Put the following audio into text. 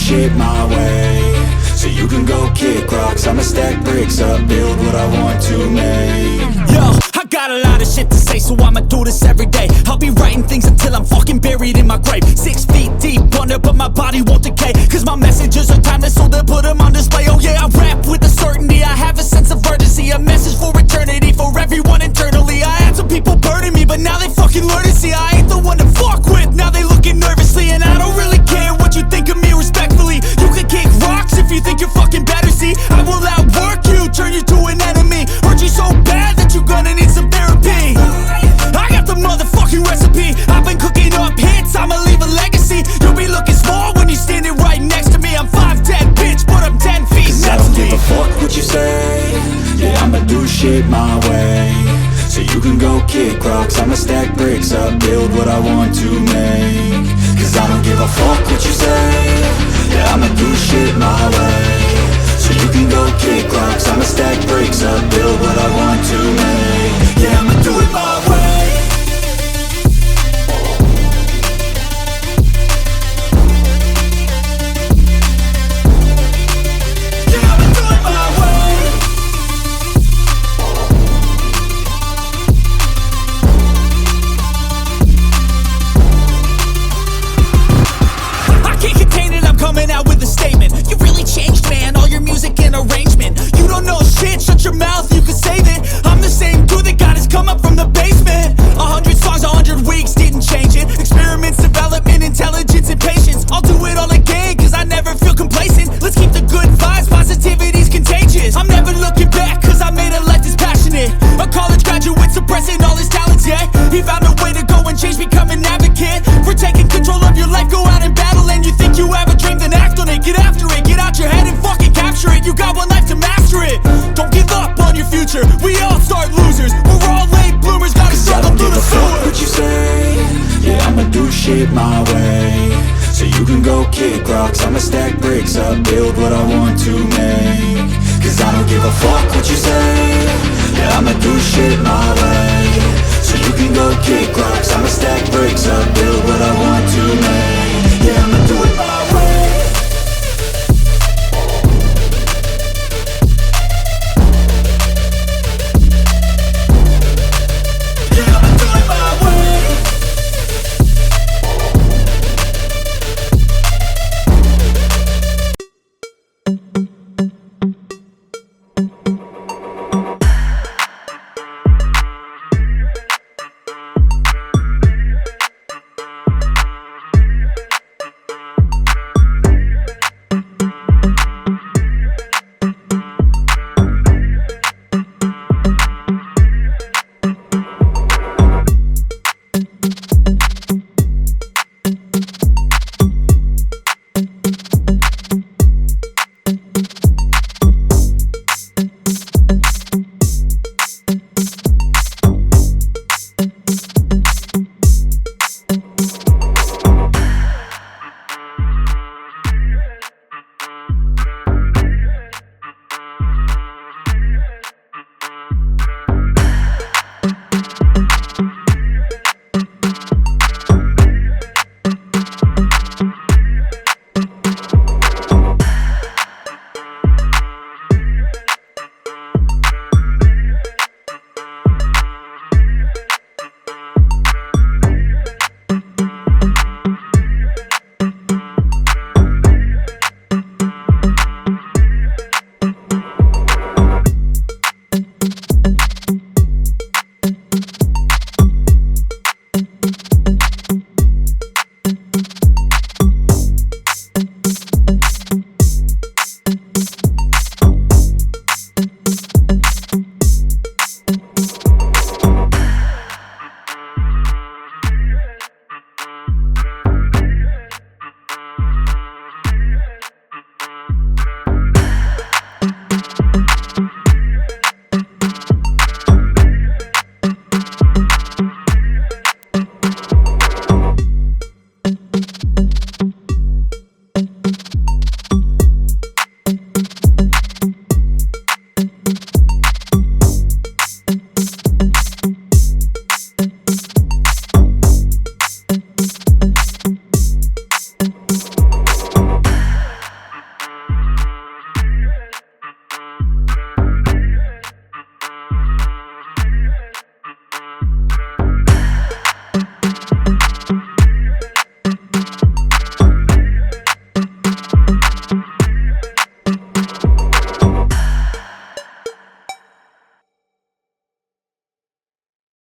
shit my way, so you can go kick rocks. I'ma stack bricks up, build what I want to make. Yo, I got a lot of shit to say, so I'ma do this every day. I'll be writing things until I'm fucking buried in my grave. 6 feet deep under, but my body won't decay, cause my messages are timeless, so they'll put them on display. Oh yeah, I rap with a certainty, I have a sense of urgency, a message for eternity, for everyone internally. I had some people burning me, but now they fucking learn to see I ain't the one to fuck with, now they looking nervously. And I don't really care what you think of me, respectfully. You can kick rocks if you think you're fucking better, see I will outwork you, turn you to an enemy, hurt you so bad that you're gonna need some therapy. I got the motherfucking recipe, I've been cooking up hits, I'ma leave a legacy. You'll be looking small when you're standing right next to me. I'm 5'10", bitch, but I'm 10 feet Cause I don't give a fuck what you say, yeah, I'ma do shit my way, so you can go kick rocks. I'ma stack bricks up, build what I want to make. Cause I don't give a fuck what you say, yeah, I'ma do shit my way, so you can go kick rocks. I'ma stack bricks up, build what I want to make. Yeah, I'ma do it my way. Coming out with a statement. You really changed, man, all your music and arrangement. You don't know shit, shut your mouth, you can save it. I'm the same dude that got his come up from the basement. 100 songs, 100 weeks, didn't change it. Experiments, development, intelligence, and patience. I'll do it all again, cause I never feel complacent. Let's keep the good vibes, positivity's contagious. I'm never looking back, cause I made a life that's passionate. A college graduate suppressing all his talents, yeah. He found a way to go and change, become an advocate for taking control of your life, go out and battle. And you think you have a dream, then act on it, get after it, get out your head and fucking capture it. You got one life to master it, don't give up on your future. We all start losers, we're all late bloomers, gotta struggle through the sewer. What you say, yeah, I'ma do shit my way, so you can go kick rocks. I'ma stack bricks up, build what I want to make. Cause I don't give a fuck what you say, yeah, I'ma do shit my way, so you can go kick rocks. I'ma stack bricks up, build what I want to make. Yeah, I'ma do it